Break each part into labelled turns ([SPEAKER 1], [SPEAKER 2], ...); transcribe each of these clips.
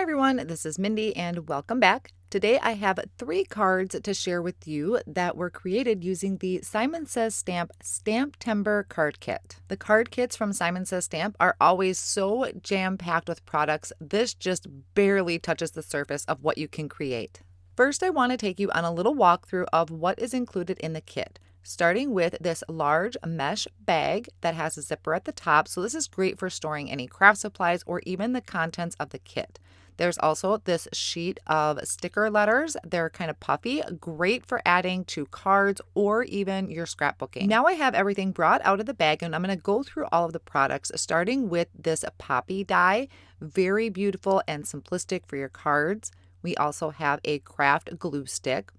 [SPEAKER 1] Hi everyone, this is Mindy and welcome back. Today I have 3 cards to share with you that were created using the Simon Says Stamp STAMPtember card kit. The card kits from Simon Says Stamp are always so jam-packed with products. This just barely touches the surface of what you can create. First, I want to take you on a little walkthrough of what is included in the kit, starting with this large mesh bag that has a zipper at the top. So this is great for storing any craft supplies or even the contents of the kit. There's also this sheet of sticker letters. They're kind of puffy, great for adding to cards or even your scrapbooking. Now I have everything brought out of the bag and I'm going to go through all of the products, starting with this poppy die. Very beautiful and simplistic for your cards. We also have a craft glue stick.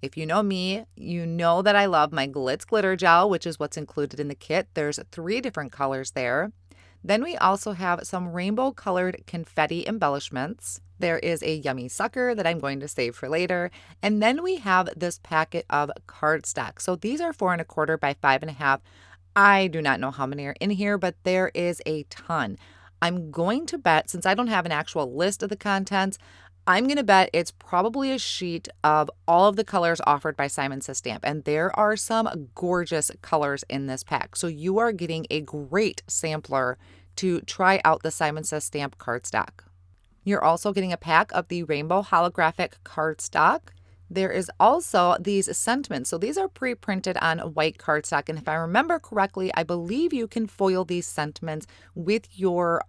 [SPEAKER 1] If you know me, you know that I love my Glitz Glitter Gel, which is what's included in the kit. There's 3 different colors there. Then we also have some rainbow colored confetti embellishments. There is a yummy sucker that I'm going to save for later. And then we have this packet of cardstock. So these are 4 1/4 by 5 1/2. I do not know how many are in here, but there is a ton. I'm going to bet, since I don't have an actual list of the contents, I'm going to bet it's probably a sheet of all of the colors offered by Simon Says Stamp. And there are some gorgeous colors in this pack. So you are getting a great sampler to try out the Simon Says Stamp cardstock. You're also getting a pack of the rainbow holographic cardstock. There is also these sentiments. So these are pre-printed on white cardstock. And if I remember correctly, I believe you can foil these sentiments with your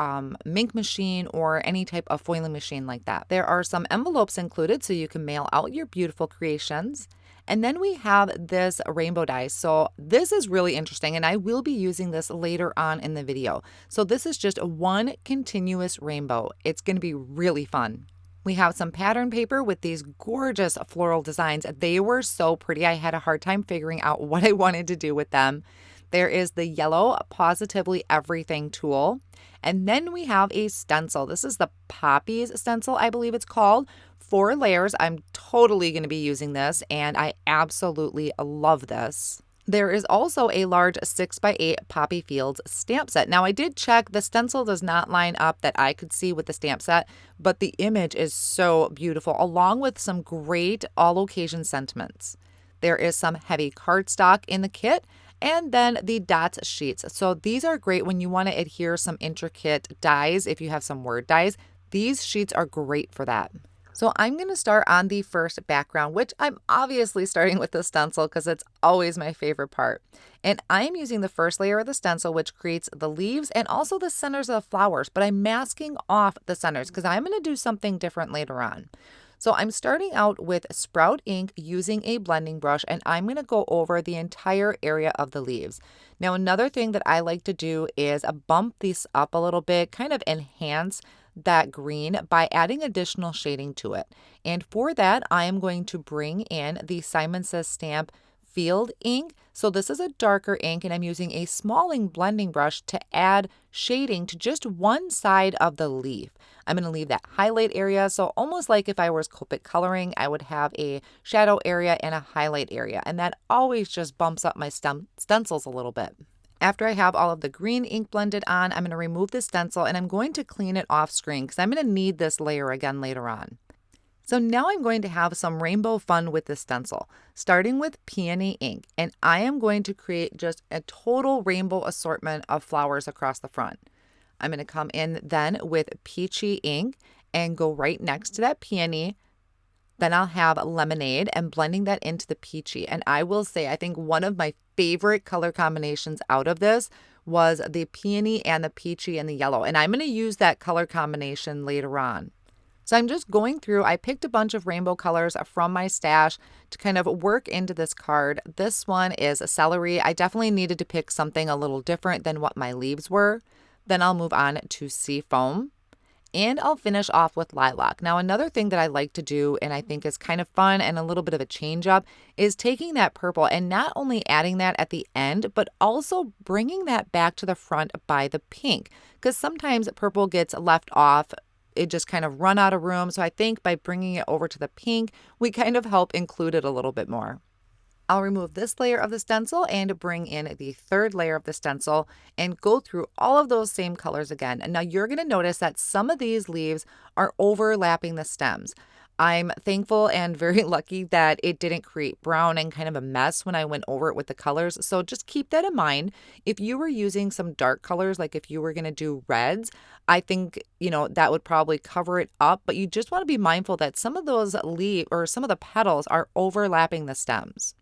[SPEAKER 1] Mink machine or any type of foiling machine like that. There are some envelopes included so you can mail out your beautiful creations. And then we have this rainbow die. So this is really interesting and I will be using this later on in the video. So this is just one continuous rainbow. It's going to be really fun. We have some pattern paper with these gorgeous floral designs. They were so pretty. I had a hard time figuring out what I wanted to do with them. There is the yellow Pawsitively Everything tool. And then we have a stencil. This is the Poppies stencil, I believe it's called. 4 layers. I'm totally going to be using this and I absolutely love this. There is also a large 6x8 Poppy Fields stamp set. Now I did check, the stencil does not line up that I could see with the stamp set, but the image is so beautiful, along with some great all occasion sentiments. There is some heavy cardstock in the kit, and then the dots sheets. So these are great when you want to adhere some intricate dies. If you have some word dies, these sheets are great for that. So I'm going to start on the first background, which I'm obviously starting with the stencil because it's always my favorite part. And I'm using the first layer of the stencil, which creates the leaves and also the centers of the flowers, but I'm masking off the centers because I'm going to do something different later on. So I'm starting out with Sprout ink using a blending brush, and I'm going to go over the entire area of the leaves. Now, another thing that I like to do is bump these up a little bit, kind of enhance that green by adding additional shading to it. And for that, I am going to bring in the Simon Says Stamp Field ink. So this is a darker ink and I'm using a smalling blending brush to add shading to just one side of the leaf. I'm going to leave that highlight area. So almost like if I was Copic coloring, I would have a shadow area and a highlight area. And that always just bumps up my stencils a little bit. After I have all of the green ink blended on, I'm going to remove the stencil and I'm going to clean it off screen because I'm going to need this layer again later on. So now I'm going to have some rainbow fun with this stencil, starting with Peony ink, and I am going to create just a total rainbow assortment of flowers across the front. I'm going to come in then with Peachy ink and go right next to that peony. Then I'll have Lemonade and blending that into the Peachy. And I will say, I think one of my favorite color combinations out of this was the Peony and the Peachy and the yellow. And I'm going to use that color combination later on. So I'm just going through, I picked a bunch of rainbow colors from my stash to kind of work into this card. This one is Celery. I definitely needed to pick something a little different than what my leaves were. Then I'll move on to Seafoam. And I'll finish off with Lilac. Now, another thing that I like to do, and I think is kind of fun and a little bit of a change up, is taking that purple and not only adding that at the end, but also bringing that back to the front by the pink. Because sometimes purple gets left off. It just kind of run out of room. So I think by bringing it over to the pink, we kind of help include it a little bit more. I'll remove this layer of the stencil and bring in the third layer of the stencil and go through all of those same colors again. And now you're going to notice that some of these leaves are overlapping the stems. I'm thankful and very lucky that it didn't create brown and kind of a mess when I went over it with the colors. So just keep that in mind. If you were using some dark colors, like if you were going to do reds, I think, that would probably cover it up. But you just want to be mindful that some of those leaves or some of the petals are overlapping the stems.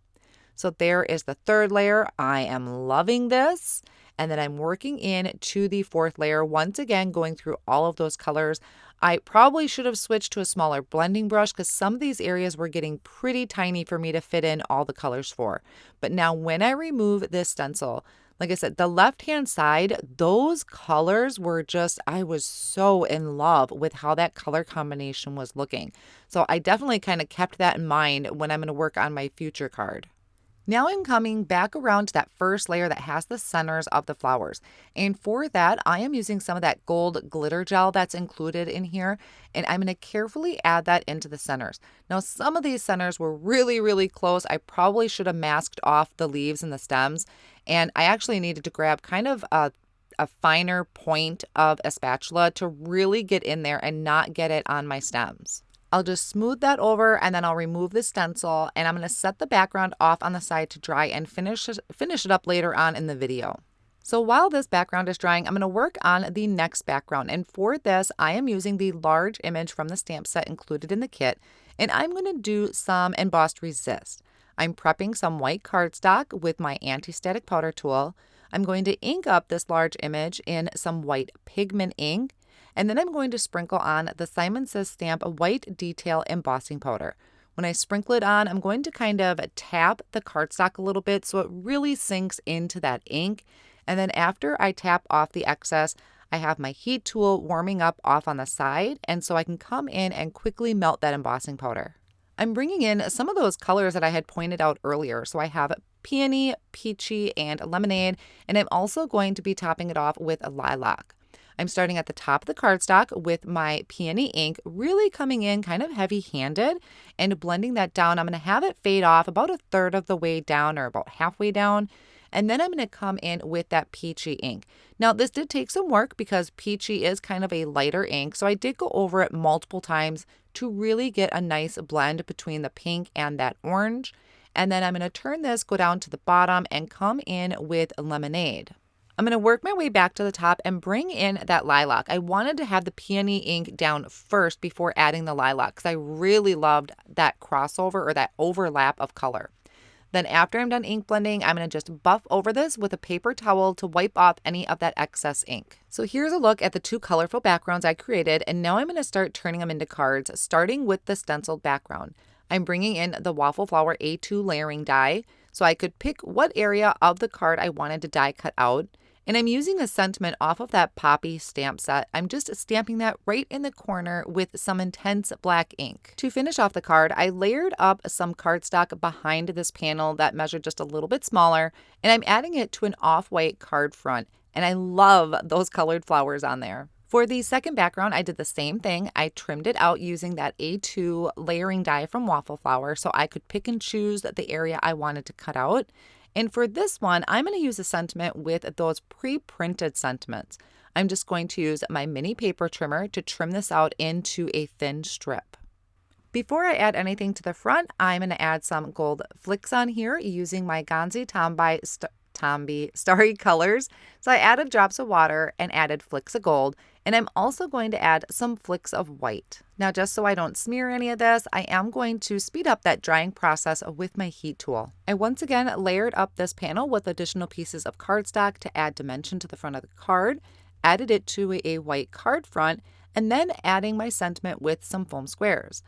[SPEAKER 1] So there is the third layer. I am loving this. And then I'm working in to the fourth layer, once again going through all of those colors. I probably should have switched to a smaller blending brush because some of these areas were getting pretty tiny for me to fit in all the colors for. But now when I remove this stencil, like I said, the left-hand side, those colors were just, I was so in love with how that color combination was looking. So I definitely kind of kept that in mind when I'm going to work on my future card. Now I'm coming back around to that first layer that has the centers of the flowers. And for that, I am using some of that gold glitter gel that's included in here. And I'm going to carefully add that into the centers. Now, some of these centers were really, really close. I probably should have masked off the leaves and the stems. And I actually needed to grab kind of a finer point of a spatula to really get in there and not get it on my stems. I'll just smooth that over and then I'll remove the stencil and I'm going to set the background off on the side to dry and finish it up later on in the video. So while this background is drying, I'm going to work on the next background. And for this, I am using the large image from the stamp set included in the kit. And I'm going to do some embossed resist. I'm prepping some white cardstock with my anti-static powder tool. I'm going to ink up this large image in some white pigment ink. And then I'm going to sprinkle on the Simon Says Stamp White Detail Embossing Powder. When I sprinkle it on, I'm going to kind of tap the cardstock a little bit so it really sinks into that ink. And then after I tap off the excess, I have my heat tool warming up off on the side, and so I can come in and quickly melt that embossing powder. I'm bringing in some of those colors that I had pointed out earlier. So I have Peony, Peachy, and Lemonade, and I'm also going to be topping it off with a Lilac. I'm starting at the top of the cardstock with my Peony ink, really coming in kind of heavy-handed and blending that down. I'm going to have it fade off about a third of the way down or about halfway down. And then I'm going to come in with that Peachy ink. Now, this did take some work because Peachy is kind of a lighter ink, so I did go over it multiple times to really get a nice blend between the pink and that orange. And then I'm going to turn this, go down to the bottom, and come in with Lemonade. I'm going to work my way back to the top and bring in that Lilac. I wanted to have the Peony ink down first before adding the Lilac because I really loved that crossover or that overlap of color. Then after I'm done ink blending, I'm going to just buff over this with a paper towel to wipe off any of that excess ink. So here's a look at the two colorful backgrounds I created, and now I'm going to start turning them into cards, starting with the stenciled background. I'm bringing in the Waffle Flower A2 layering die, so I could pick what area of the card I wanted to die cut out. And I'm using a sentiment off of that Poppy stamp set. I'm just stamping that right in the corner with some intense black ink. To finish off the card, I layered up some cardstock behind this panel that measured just a little bit smaller, and I'm adding it to an off-white card front. And I love those colored flowers on there. For the second background, I did the same thing. I trimmed it out using that A2 layering die from Waffle Flower so I could pick and choose the area I wanted to cut out. And for this one, I'm going to use a sentiment with those pre-printed sentiments. I'm just going to use my mini paper trimmer to trim this out into a thin strip. Before I add anything to the front, I'm going to add some gold flicks on here using my Gonzi Tomboy Starry Colors. So I added drops of water and added flicks of gold, and I'm also going to add some flicks of white. Now, just so I don't smear any of this, I am going to speed up that drying process with my heat tool. I once again layered up this panel with additional pieces of cardstock to add dimension to the front of the card, added it to a white card front, and then adding my sentiment with some foam squares.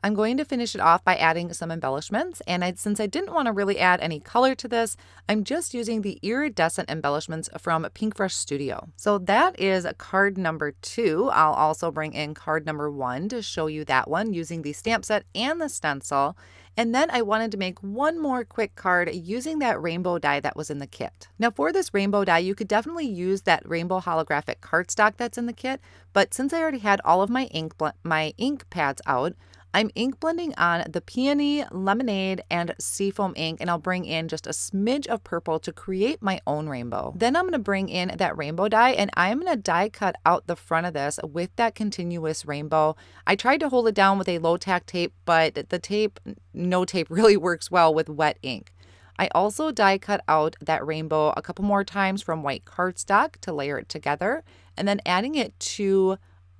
[SPEAKER 1] I'm going to finish it off by adding some embellishments, and since I didn't want to really add any color to this, I'm just using the iridescent embellishments from Pink Fresh Studio. So that is card number 2. I'll also bring in card number 1 to show you that one using the stamp set and the stencil. And then I wanted to make one more quick card using that rainbow die that was in the kit. Now for this rainbow die, you could definitely use that rainbow holographic cardstock that's in the kit, but since I already had all of my ink pads out, I'm ink blending on the Peony, Lemonade, and Seafoam ink, and I'll bring in just a smidge of purple to create my own rainbow. Then I'm going to bring in that rainbow die, and I'm going to die cut out the front of this with that continuous rainbow. I tried to hold it down with a low tack tape, but the no tape really works well with wet ink. I also die cut out that rainbow a couple more times from white cardstock to layer it together, and then adding it to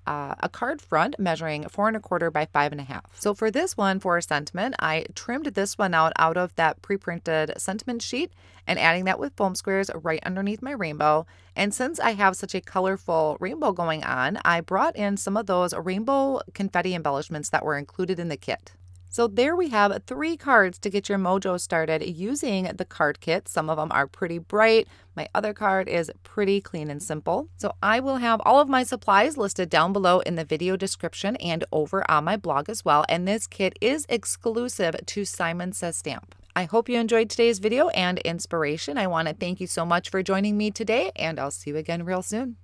[SPEAKER 1] a card front measuring 4 1/4 by 5 1/2. So for this one, for a sentiment, I trimmed this one out of that pre-printed sentiment sheet and adding that with foam squares right underneath my rainbow. And since I have such a colorful rainbow going on, I brought in some of those rainbow confetti embellishments that were included in the kit. So there we have 3 cards to get your mojo started using the card kit. Some of them are pretty bright. My other card is pretty clean and simple. So I will have all of my supplies listed down below in the video description and over on my blog as well. And this kit is exclusive to Simon Says Stamp. I hope you enjoyed today's video and inspiration. I want to thank you so much for joining me today, and I'll see you again real soon.